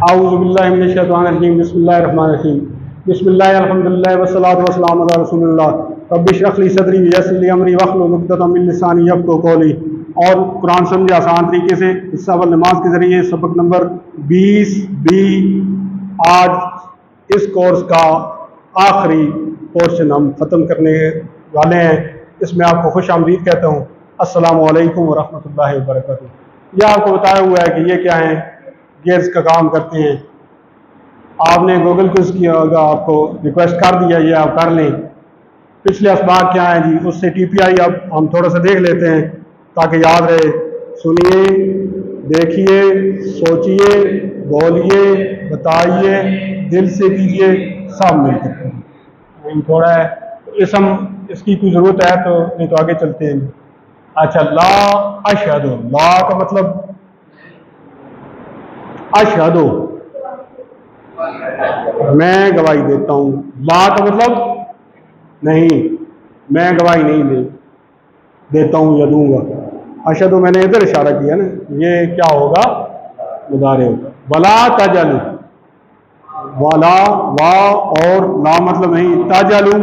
औज़ुबिल्लाहिमिनश्शैतानिर्रजीम बिस्मिल्लाहिर्रहमानिर्रहीम बिस्मिल्लाह अल्हम्दुलिल्लाह वस्सलातु वस्सलामु अला रसूलिल्लाह रब्बि इश्रह ली सदरी वयस्सिर ली अमरी वहलुल उक़दतम मिन लिसानी यफ़क़हू क़ौली। और कुरान समझे आसान तरीके से हिस्सा अव्वल नमाज के ज़रिए सबक नंबर 20B आज इस कोर्स का आखिरी पोर्शन हम ख़त्म करने वाले हैं। इसमें आपको खुश आमदीद कहता हूँ। अस्सलामु अलैकुम वरहमतुल्लाहि वबरकातुहू। यह आपको बताया हुआ है कि ये क्या है, गेयर्स का काम करते हैं। आपने गूगल क्विज किया होगा, आपको रिक्वेस्ट कर दिया, ये आप कर लें। पिछले असबाक क्या है जी, उससे TPI अब हम थोड़ा सा देख लेते हैं ताकि याद रहे। सुनिए, देखिए, सोचिए, बोलिए, बताइए, दिल से कीजिए, सब मिलकर थोड़ा है। इसकी कोई ज़रूरत है तो नहीं तो आगे चलते हैं। अच्छा, ला अशहदु, ला का मतलब अशहदु, मैं गवाही देता हूँ। ला का मतलब नहीं, मैं गवाही नहीं देता हूँ या दूंगा। अशहदु मैंने इधर इशारा किया ना, ये क्या होगा, मुदारे होगा। वला तजलु, वाला वा और ला मतलब नहीं, तजलु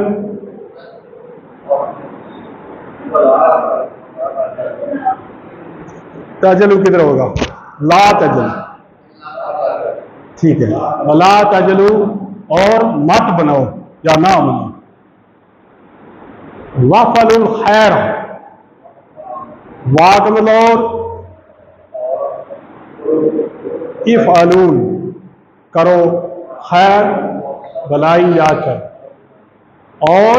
तजलु किधर होगा, ला तजलु, ठीक है। वला तजलु और मत बनाओ या ना बनाओ। वफलुल खैर, वा का मतलब इफ़अलून करो, खैर भलाई या अच्छा, और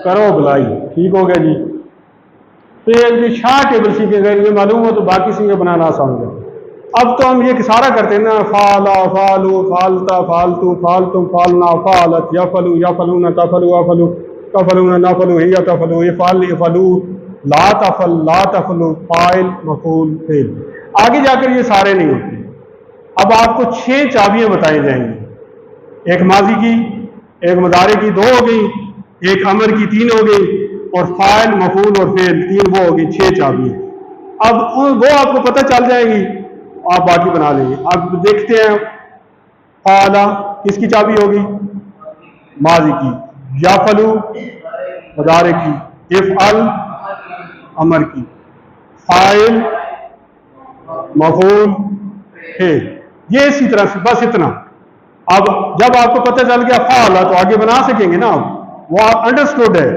करो भलाई, ठीक हो गया जी। तो ये शाह टेबल सीखेगा, ये मालूम हो तो बाकी सीखे बनाना आसान हो। अब तो हम ये सारा करते हैं ना, फाला फालू फालता फालतू फालतू फालना फालत यफलू यफलूना तफलू अफलू तफलूना नफलू हिया तफलू इफल इफलू ला तफल ला तफलू फाइल मफूल फेल। आगे जाकर ये सारे नहीं होते। अब आपको 6 चाबियां बताई जाएंगी। एक माजी की, एक मुदारे की 2 हो गई, एक अमर की 3 हो गई, और फाइल मफूल और फेल 3 वो होगी। 6 चाबियां। अब वो आपको पता चल जाएगी, आप बाकी बना लेंगे। अब देखते हैं, फाला किसकी चाबी होगी, माजी की, याफलू मुदारे की, इफ़अल अमर की, फाइल मफूल फेल। ये इसी तरह से, बस इतना। अब जब आपको पता चल गया फाला तो आगे बना सकेंगे ना, वो आप अंडरस्टूड है।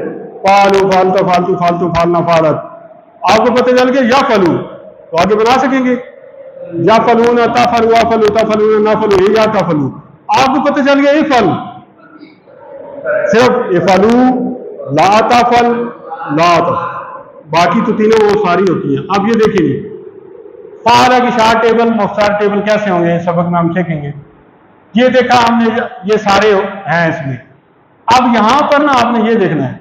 फालू फालता फालतू फालतू फालना फालत, आपको पता चल गया या फलू तो आगे बना सकेंगे। या फलूना तफलू अफलू तफलूना नफलू या तफलू, आपको पता चल गया इफल, सिर्फ इफलू ला तफल ला तफल, बाकी तो तीनों वो सारी होती हैं। अब ये देखिए, फाला की शार टेबल मुख्तार टेबल कैसे होंगे, सबक में हम सीखेंगे। ये देखा हमने, ये सारे हैं इसमें। अब यहां पर ना आपने ये देखना है,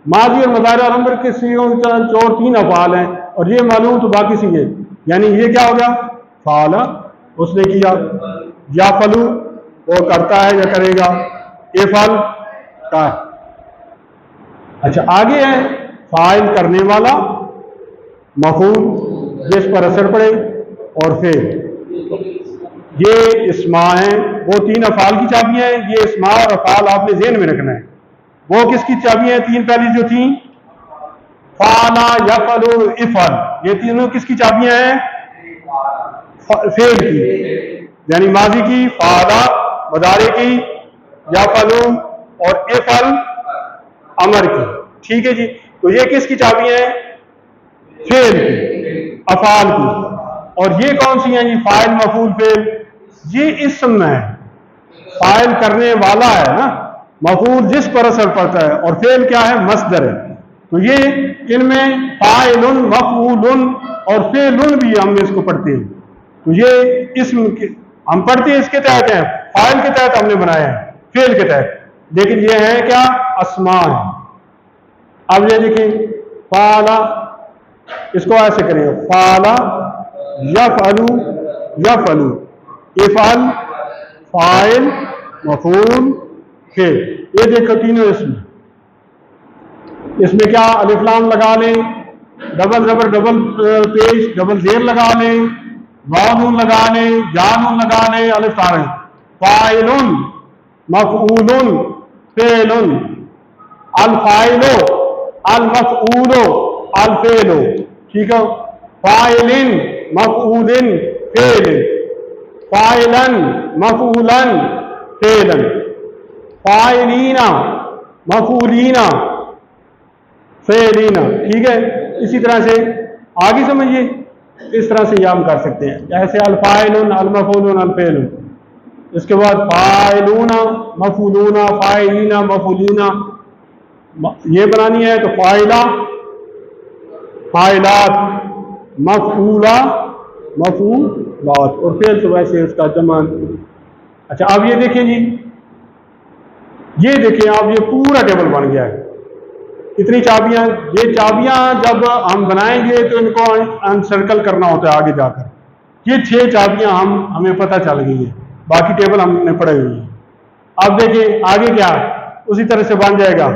माजी और मुदारे और अमर के सीओ चोर 3 अफआल हैं, और ये मालूम तो बाकी सीगे। यानी ये क्या हो गया, फाला उसने किया, या फलू वो करता है या करेगा, इफल का। अच्छा, आगे है फाइल करने वाला, मफूल जिस पर असर पड़े, और फिर ये इस्मा है। वो 3 अफाल की चाबियां हैं। ये इस्मा और अफाल आपने जेहन में रखना है। वो किसकी चाबियां हैं, 3 पहली जो थी, फाला यफलू इफल, ये तीनों किसकी चाबियां हैं, फेल की। यानी माजी की फाला, मुदारे की यफलू, और इफल अमर की, ठीक है जी। तो ये किसकी चाबियां हैं, फेल की, अफाल की। और ये कौन सी हैं जी, फाइल मफूल फेल। ये इस्म है, फाइल करने वाला है ना, मफूल जिस पर असर पड़ता है, और फेल क्या है, मस्दर है। तो ये इनमें फाइलुन मफूलुन और फेलुन भी हम इसको पढ़ते हैं। तो ये इस्म हम पढ़ते हैं, इसके तहत है, फाइल के तहत हमने बनाया है, फेल के तहत। लेकिन ये है क्या, अस्मा है। अब ये देखिए, फाला, इसको ऐसे करेंगे, फाला यफअलू यफअलू इफअल फाइल मफूल फेल। ये देखो तीनों इसमें क्या, अलिफ लाम लगा लें, डबल रबर डबल पेश डबल जेर लगा लें, वानून लगाने, जानून लगाने, अलिफ तारे, फाइलुन, मफऊलुन, फेलुन, अल फाइलो, अल मफऊलो, अल फेलो। ठीक है, फाइलिन, मफऊलिन, फेलिन, फाइलन, मफऊलन, फेलन, फाइलीना, मफऊलीना, फेलीना। ठीक है, इसी तरह से आगे समझिए, इस तरह से हम कर सकते हैं, जैसे अल्फाइलुन, अलमफूलुन, अलफेलुन। इसके बाद फाइलूना, मफूलूना, फाइलीना, मफूलीना, ये बनानी है तो फाइला, फाइलात, मफूला, मफूलात, और फेल तो वैसे उसका जमा। अच्छा, अब ये देखें जी, ये देखें आप, ये पूरा टेबल बन गया है। इतनी चाबियां, ये चाबियां जब हम बनाएंगे तो इनको अनसर्कल करना होता है आगे जाकर। ये 6 चाबियां हमें पता चल गई है, बाकी टेबल हमने पढ़े हुई है। अब देखिए आगे क्या, उसी तरह से बन जाएगा।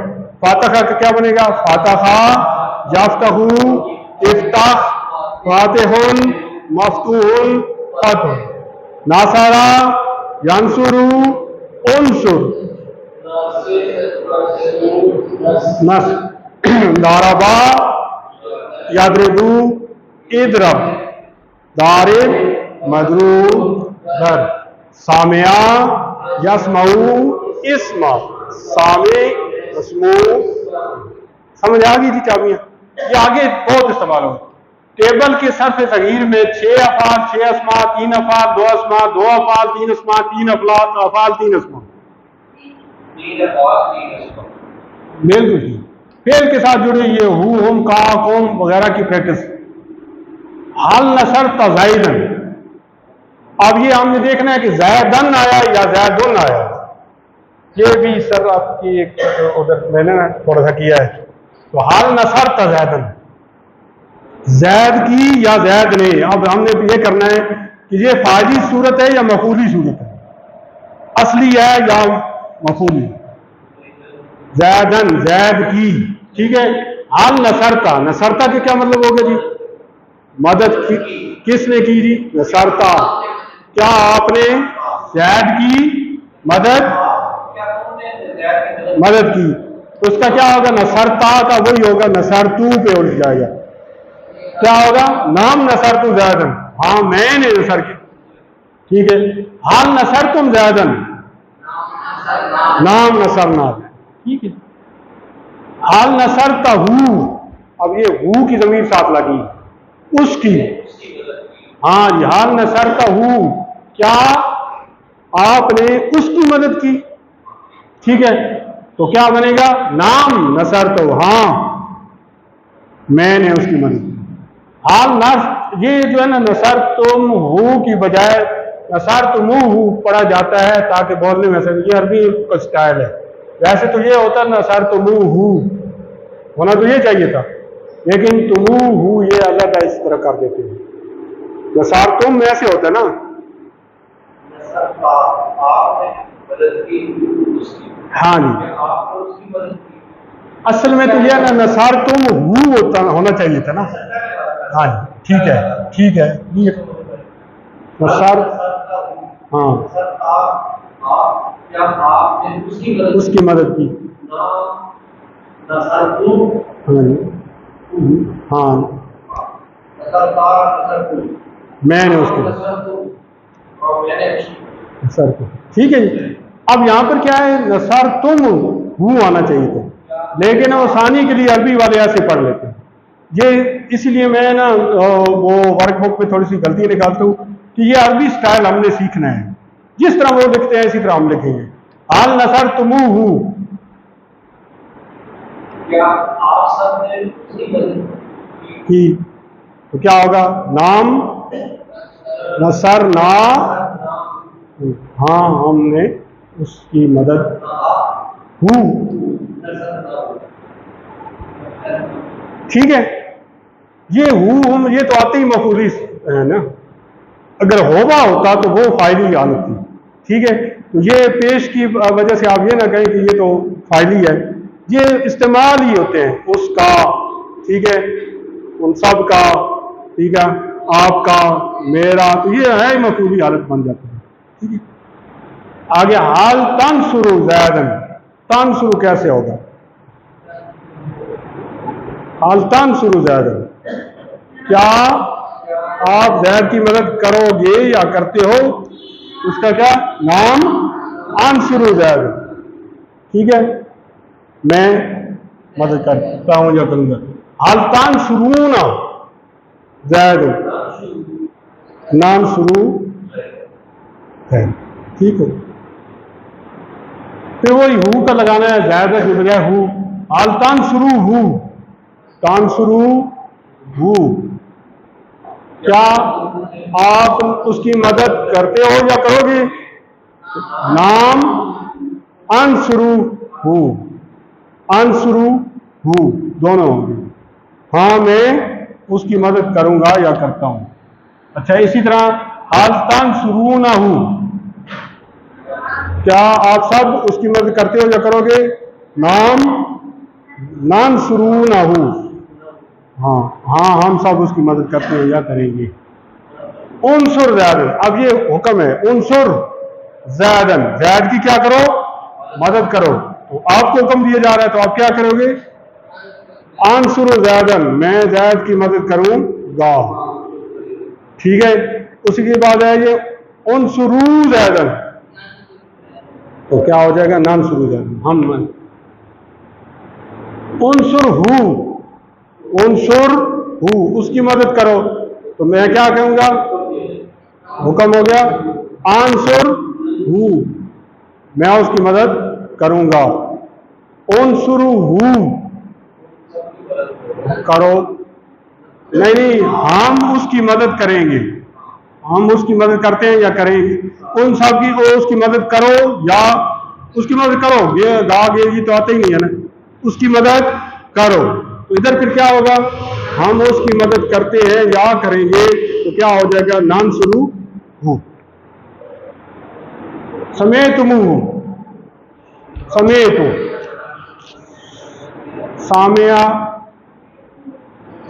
फातहा का क्या बनेगा? फातहा, याफ्तहू, इफ्ताह, फातिहुन, मफ्तूहुन, फतह, नासारा, यंसुरू, उनसुर, नस, दारबा, यादरिबू, इदरब, दारिब, मदरूब, दर, सामिया, यस्मऊ, इस्मा, सामे, यसमू। समझ आ गई थी चाबियां? ये आगे बहुत इस्तेमाल हो। टेबल के सरफ सगीर में 6 अफाल, 6 अस्मा, 3 अफाल, 2 अस्मा, 2 अफाल, 3 अस्मा, 3 अफाल, 3 अस्मा। बिल्कुल ठीक। फेल के साथ जुड़े ये हु, हम, का, कुम वगैरह की प्रैक्टिस। हाल नसर तजाइदन, अब ये हमने देखना है कि जैदन आया या जैदुन आया। ये भी सर आपकी एक उधर मैंने ना थोड़ा सा किया है। तो हाल नसर तजैदन, जैद की या जैद ने। अब हमने ये करना है कि ये फाइली सूरत है या मफूली सूरत है, असली है या मफूली। जैदन, जैद की। ठीक है, हाल नसरता, नसरता के क्या मतलब हो गया जी? मदद की। किसने की जी? नसरता। क्या आपने जैद की मदद की? तो उसका क्या होगा? नसरता का वही होगा, नसरतू पे उठ जाएगा। क्या होगा? नाम नसरतू जैदन, हाँ मैंने नसर की। ठीक है, हाल नसर तुम जैदन, नाम नसरना। ठीक है, हाल नसरता हूँ, अब ये हूँ की जमीन साथ लगी, उसकी। हाँ जी, हाल नसरता हूँ, क्या आपने उसकी मदद की? ठीक है, तो क्या बनेगा? नाम नसर तो, हाँ मैंने उसकी मदद की। हाल नस, ये जो है ना, नसर तुम हु की बजाय नसर तुम हु पढ़ा जाता है ताकि बोलने में से, ये अरबी का स्टाइल है। वैसे तो ये होता है नसर तुम हु, होना तो ये चाहिए था, लेकिन तुम हु ये अलग है, इस तरह कर देते हैं। नसर तुम ऐसे होता है ना, हाँ जी। असल में तो यह ना नसार तुम हु होता होना चाहिए था ना। हाँ जी, ठीक है, ठीक है, ये नसार, हाँ उसकी मदद की। हाँ, मैंने उसकी नसर को। ठीक है जी। अब यहां पर क्या है? नसर तुम हु आना चाहिए था, लेकिन आसानी के लिए अरबी वाले ऐसे पढ़ लेते हैं। ये इसलिए मैं ना वो वर्कबुक में थोड़ी सी गलती निकालता हूँ कि ये अरबी स्टाइल हमने सीखना है, जिस तरह वो लिखते हैं इसी तरह हम लिखेंगे। हाल नसर तुम हु, क्या आप सबने की, तो क्या होगा? नाम नसर ना, हाँ हमने उसकी मदद हु। ठीक है, ये हु हम ये तो आते ही मफूली है ना, अगर होगा होता तो वो फाइली हालत थी। ठीक है, तो ये पेश की वजह से आप ये ना कहें कि ये तो फाइली है, ये इस्तेमाल ही होते हैं उसका। ठीक है, उन सब का। ठीक है, आपका, मेरा, तो ये है मफूली हालत बन जाती है। ठीक है, आगे हाल तंसुरु ज़ैदन, तंसुरु कैसे होगा? हाल तंसुरु ज़ैदन, क्या आप ज़ैद की मदद करोगे या करते हो? उसका क्या नाम? अंसुरु ज़ैद। ठीक है, मैं मदद करता हूं या करूंगा। हाल तंसुरूना ज़ैद, नाम शुरू है। ठीक है, फिर वही हु का लगाना है, ज़ैद के बजाय हु। हाल तंसुरू हु, तंसुरू हु, क्या आप उसकी मदद करते हो या करोगे? नाम अंसुरू हु, अंसुरू हु दोनों होंगे। हाँ, मैं उसकी मदद करूंगा या करता हूं। अच्छा, इसी तरह हाल तंसुरूना हु, क्या आप सब उसकी मदद करते हो या करोगे? नाम नानसुरूना हु, हाँ हाँ, हम सब उसकी मदद करते हैं या करेंगे। उनसुर ज़ैदन, अब ये हुक्म है, उनसुर ज़ैदन, ज़ैद की क्या करो? मदद करो। तो आपको हुक्म दिया जा रहा है, तो आप क्या करोगे? आंसुर ज़ैदन, मैं ज़ैद की मदद करूंगा। ठीक है, उसी के बाद है ये उनसुरू ज़ैदन, तो क्या हो जाएगा? नानसुरू ज़ैदन। हम उनसुर हु, उनसुर हु, उसकी मदद करो, तो मैं क्या कहूंगा? हुक्म हो गया आंसुर हु, मैं उसकी मदद करूंगा। उनसुरू हु करो, नहीं नहीं, हम उसकी मदद करेंगे। हम उसकी मदद करते हैं या करेंगे? उन सब की, उसकी मदद करो या उसकी मदद करो, ये दागे ये तो आते ही नहीं है ना। उसकी मदद करो, तो इधर फिर क्या होगा? हम उसकी मदद करते हैं या करेंगे, तो क्या हो जाएगा? नाम शुरू हो। समेत मुंह, समेत, सामया,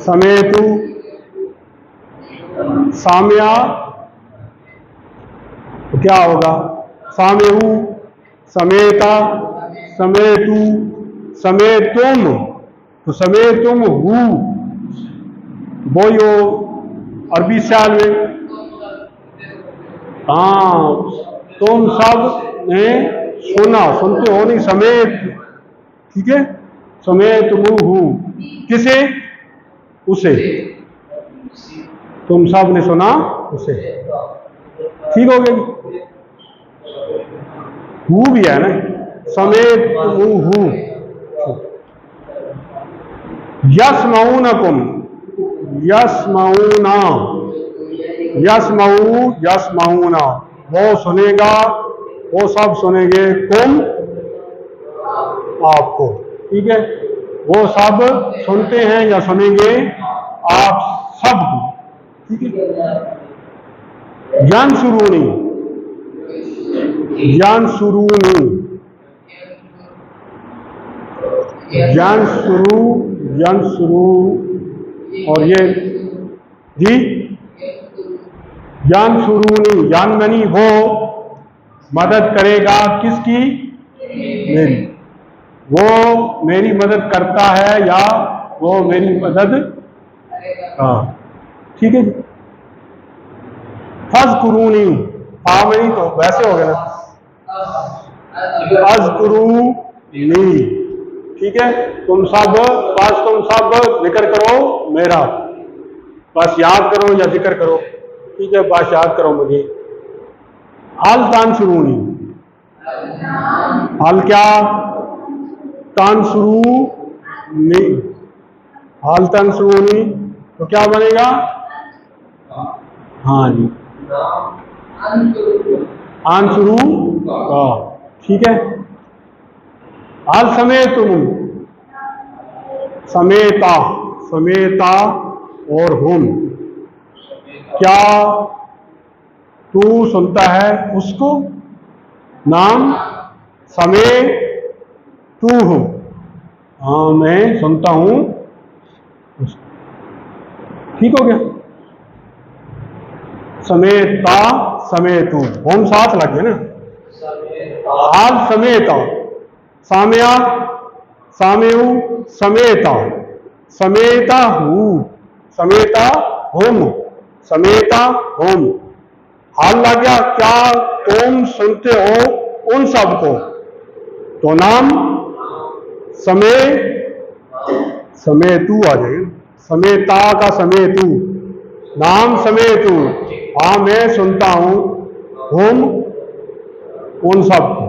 समेतु, सामया, तो क्या होगा? सामेहु, समेता, समेतु, समेतुम, तो समेतुम हु, वो यो अरबी साल में, हाँ, तुम सब ने सुना, सुनते हो नहीं, समेत। ठीक है, समेत मुहु, किसे? उसे, तुम सब ने सुना उसे। ठीक हो गया, हु भी है ना, समेत मुहु। यस्मऊनकुम, यस्मऊना, यस्मऊ, यस्मऊना, वो सुनेगा, वो सब सुनेंगे, तुम आपको। ठीक है, वो सब सुनते हैं या सुनेंगे आप सबको। ठीक है, यंसुरूनी, यंसुरूनी, यंसुरू, यंसुरू, और ये जी यंसुरूनी, यंमनी, वो मदद करेगा किसकी? मेरी, वो मेरी मदद करता है या वो मेरी मदद, हाँ। ठीक है, फज़कुरूनी, नहीं तो वैसे हो गया ना, अज़कुरूनी। ठीक है, तुम सब, बस तुम सब जिक्र करो मेरा, बस याद करो या जिक्र करो। ठीक है, बस याद करो मुझे। हल तानसुरूनी, हल क्या? तानसुरूनी, हल तानसुरूनी, तो क्या बनेगा? हाँ जी, आंसुरू, ठीक है। हाल समेत तुम, समेता, समेता और हम, क्या तू सुनता है उसको? नाम समे तू हूं, हाँ मैं सुनता हूं उसको। ठीक हो गया। समेता समेतु, हम साथ लग गए ना। हाल समेता, सामया सामेऊ, समेता समेता हूँ, समेता होम, समेता होम। हाल लग गया, क्या तुम सुनते हो उन सबको? तो नाम समय समेतु आ जाएगा, समेता का समेतु, नाम समेतु। हाँ मैं सुनता हूं होम उन सबको,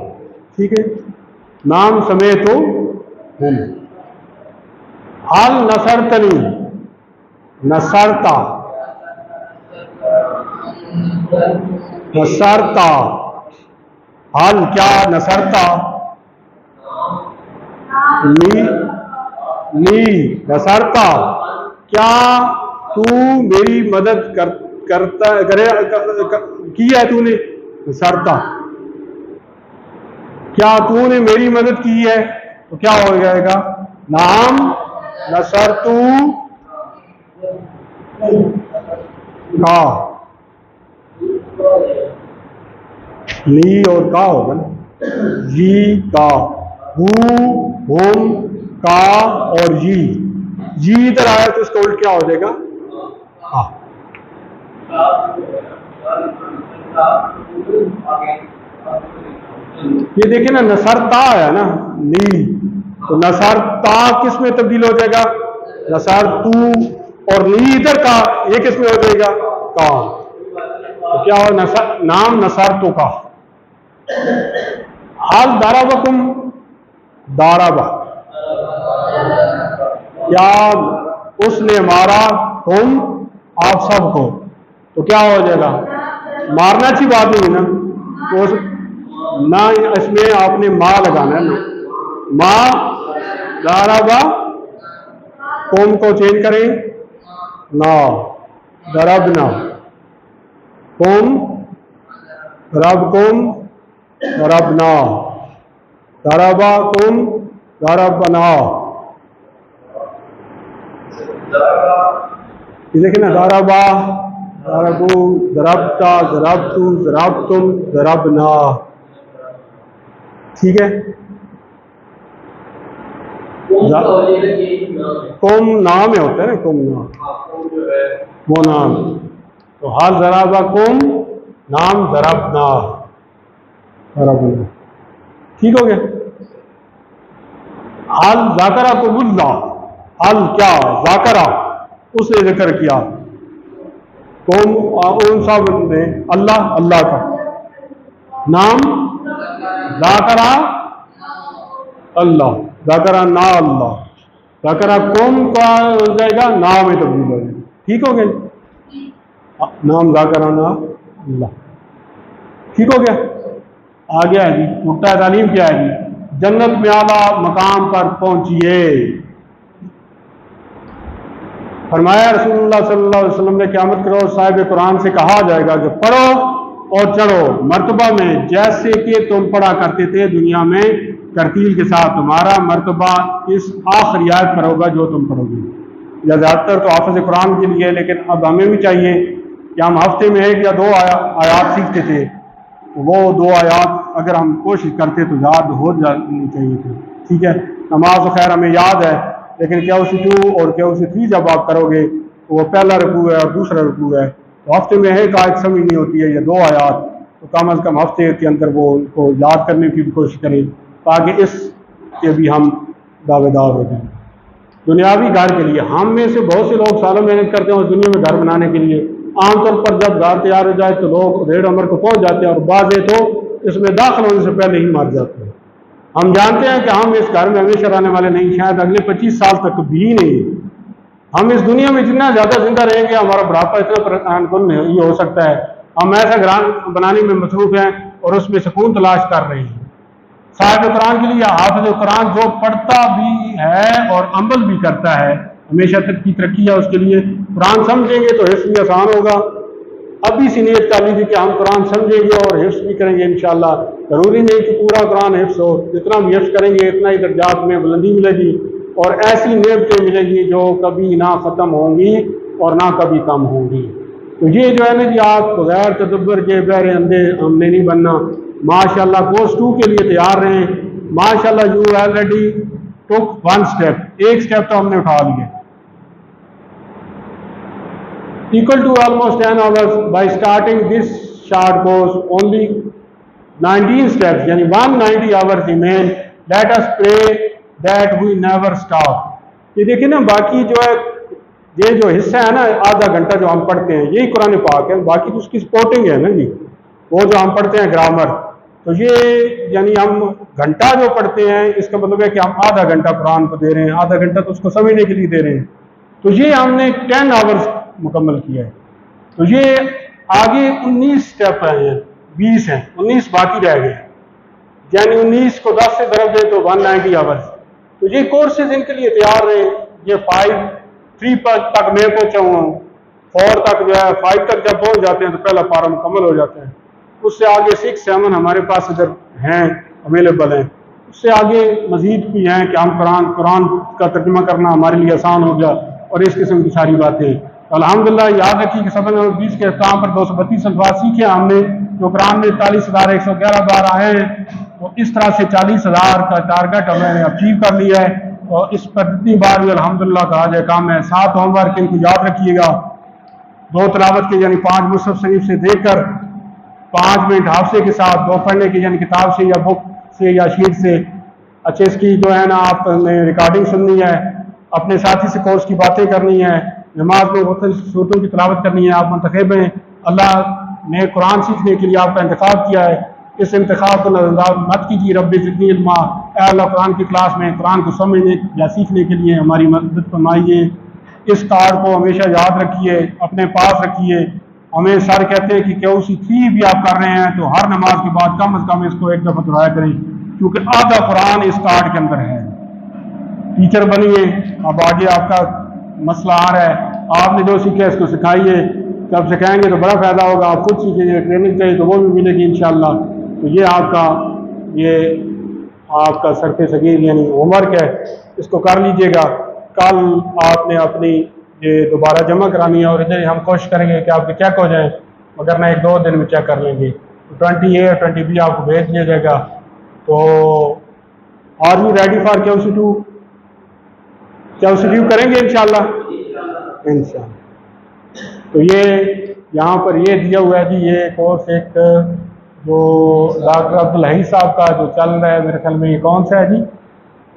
ठीक है, नाम समेतु होम। हाल नसरतनी, नसरता नसरता, हाल क्या नसरता, नी नी नसरता, क्या तू मेरी मदद करता करे की है तूने, नसरता, क्या तूने मेरी मदद की है? तो क्या हो जाएगा, नाम नसरतू का, ली और का होगा ना, जी का, हु होम का और जी इधर आया तो इसका उल्ट क्या हो जाएगा, हाँ। ये देखिए ना, नसरता है ना, नी, तो नसरता किस में तब्दील हो जाएगा, नसरतू, और नी इधर का, ये किस में हो जाएगा, का। तो क्या हो, नाम नसरतु का। हाल दाराबकुम, दाराबा, क्या उसने मारा तुम आप सबको? तो क्या हो जाएगा, मारना अच्छी बात नहीं ना, तो ना इसमें आपने माँ लगाना है ना, माँ दाराबा, कोम को चेंज करें ना, दरबना, कोम रब कोम दरबना, दरबा तुम दरबना। ये देखिए ना, दरबा, दरबू, दरबता, दरबतु, दरबतुम, दरबना, ठीक है। कुम नाम है, होता है ना कुम नाम, वो नाम, तो हाल जराबा कुम, नाम जराबना, ठीक हो गया। हाल जाकरा कुबुल्ला, हाल क्या जाकरा उसने जिक्र किया, कौन उन सब ने, अल्लाह अल्लाह का, नाम जाकरा अल्लाह, जाकरा ना अल्लाह, जाकरा कौन का हो जाएगा, नाम में तब्दील हो जाएगा, ठीक हो गया, नाम जाकरा ना अल्लाह, ठीक हो गया। आ गया है जी, नुक्ता तालीम क्या है जी, जन्नत में आला मकाम पर पहुंचिए। फरमाया रसूलुल्लाह सल्लल्लाहु अलैहि वसल्लम ने, क़यामत के रोज़ साहिब कुरान से कहा जाएगा कि पढ़ो और चढ़ो मर्तबा में, जैसे कि तुम पढ़ा करते थे दुनिया में तरतील के साथ, तुम्हारा मर्तबा इस आखिरी आयत पर होगा जो तुम पढ़ोगे। या ज़्यादातर तो हाफ़िज़ कुरान के लिए, लेकिन अब हमें भी चाहिए कि हम हफ्ते में 1 या 2 आयात सीखते थे, तो वो 2 आयात अगर हम कोशिश करते तो याद हो जानी चाहिए थी, ठीक है। नमाज खैर हमें याद है, लेकिन क्या उसी 2 और क्या उसी 3 जब आप करोगे तो वो पहला रुकू है और दूसरा रुकू है, तो हफ्ते में 1 आयत समझनी होती है या 2 आयात, तो कम अज़ कम हफ्ते के अंदर वो उनको याद करने की भी कोशिश करें, ताकि इसके भी हम दावेदार हो जाएं। दुनियावी घर के लिए हम में से बहुत से लोग सालों मेहनत करते हैं उस दुनिया में घर बनाने के लिए, आमतौर पर जब घर तैयार हो जाए तो लोग 1.5 उम्र को पहुंच जाते हैं और बाज़ तो इसमें दाखिल होने से पहले ही मर जाते हैं। हम जानते हैं कि हम इस घर में हमेशा रहने वाले नहीं, शायद अगले 25 साल तक भी नहीं। हम इस दुनिया में जितना ज़्यादा जिंदा रहेंगे हमारा बुढ़ापा इतना अनुकूल नहीं हो सकता है। हम ऐसा घर बनाने में मसरूफ़ हैं और उसमें सुकून तलाश कर रहे हैं। साहिब कुरान के लिए हाफिज़ कुरान जो पढ़ता भी है और अमल भी करता है, हमेशा तक की तरक्की है उसके लिए। कुरान समझेंगे तो हिफ्ज़ भी आसान होगा। अभी से नियत कर लीजिए कि हम कुरान समझेंगे और हिफ्ज़ भी करेंगे इंशाअल्लाह। ज़रूरी नहीं कि पूरा कुरान हिफ्ज़ हो, जितना भी हिफ्ज़ करेंगे इतना ही दर्जात में बुलंदी मिलेगी और ऐसी नेमतें मिलेगी जो कभी ना ख़त्म होंगी और ना कभी कम होंगी। तो ये जो है ना जी, आप बगैर तदब्बर के बहरे अंधे हमने नहीं बनना। माशाल्लाह कोर्स 2 के लिए तैयार रहें। माशाल्लाह यू ऑलरेडी टुक 1 स्टेप, एक स्टेप तो हमने उठा लिया। Equal to almost 10 hours by starting this short course only 19 steps यानी 190 hours remain. Let us pray that we never stop. ये देखिए ना, बाकी जो है ये जो हिस्सा है ना, आधा घंटा जो हम पढ़ते हैं यही कुरान पाक है, बाकी तो उसकी सपोर्टिंग है ना जी, वो जो हम पढ़ते हैं ग्रामर। तो ये यानी हम घंटा जो पढ़ते हैं इसका मतलब है कि हम आधा घंटा कुरान को दे रहे हैं, आधा घंटा तो उसको समझने के लिए दे रहे हैं। तो ये हमने 10 आवर्स मुकम्मल किया है। तो ये आगे 19 स्टेप हैं, 20 हैं, 19 बाकी रह गए, यानी 19 को 10 से दर्ज दे तो 190 आवर्स। तो ये कोर्सेज इनके लिए तैयार रहे। ये 3 तक मैं पहुंचा हुआ हूँ, 4 तक जो है, 5 तक जब पहुंच जाते हैं तो पहला पारा मुकम्मल हो जाता है। उससे आगे 6, 7 हमारे पास इधर हैं, अवेलेबल हैं। उससे आगे मजीद भी हैं कि हम कुरान का तर्जुमा करना हमारे लिए आसान हो गया और इस किस्म की सारी बातें। तो अल्हम्दुलिल्लाह याद रखिए कि सफ़र नंबर 20 के अख्ताम पर 232 अल्फाज सीखे हमने, जो कुरान में 43,111 बार आए हैं। तो इस तरह से 40,000 का टारगेट हमने अचीव कर लिया है। और इस पर जितनी बार भी अल्हम्दुलिल्लाह का आज काम है। 7 होमवर्क इनको याद रखिएगा, 2 तिलावत के यानी 5 मुसहफ शरीफ से देकर, 5 मिनट हाफसे के साथ, 2 पढ़ने की यानी किताब से या बुक से या शीट से। अच्छा, इसकी जो है ना आपने रिकॉर्डिंग सुननी है, अपने साथी से कोर्स की बातें करनी है, नमाज में मुख्तलिफ सूरतों की तिलावत करनी है। आप मुंतखब हैं, अल्लाह ने कुरान सीखने के लिए आपका इंतखाब किया है। इस इंतखाब को नजरअंदाज मत कीजिए। रब्बी ज़िदनी इल्मा, ऐ अल्लाह कुरान की क्लास में कुरान को समझने या सीखने के लिए हमारी मदद फरमाइए। इस कार्ड को हमेशा याद रखिए, अपने पास रखिए। हमें सर कहते हैं कि KOC3 भी आप कर रहे हैं तो हर नमाज के बाद कम अज़ कम इसको एक दफ़ा दोहराया करें, क्योंकि आधा कुरान इस कार्ड के अंदर है। टीचर बनिए, अब आगे आपका मसला आ रहा है, आपने जो सीखा इसको सिखाइए। जब सिखाएंगे तो बड़ा फ़ायदा होगा। आप खुद सीखिए, ट्रेनिंग चाहिए तो वो भी मिलेगी इंशाअल्लाह। तो ये आपका सरफे सगीर यानी होमवर्क है, इसको कर लीजिएगा। कल आपने अपनी ये दोबारा जमा करानी है और इधर हम कोशिश करेंगे कि आपके चेक हो जाए, मगर ना 1-2 दिन में चेक कर लेंगे। तो 20A और 20B आपको भेज दिया जाएगा। तो are you ready for KOC2? KOC2 करेंगे इंशाअल्लाह। तो ये यहाँ पर ये दिया हुआ है जी, ये कोर्स एक जो डॉक्टर अब्दुल हई साहब का जो चल रहा है, मेरे ख्याल में ये कौन सा है जी,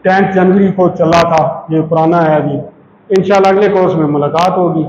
10 जनवरी को चला था, ये पुराना है जी। इंशाअल्लाह अगले कोर्स में मुलाकात होगी।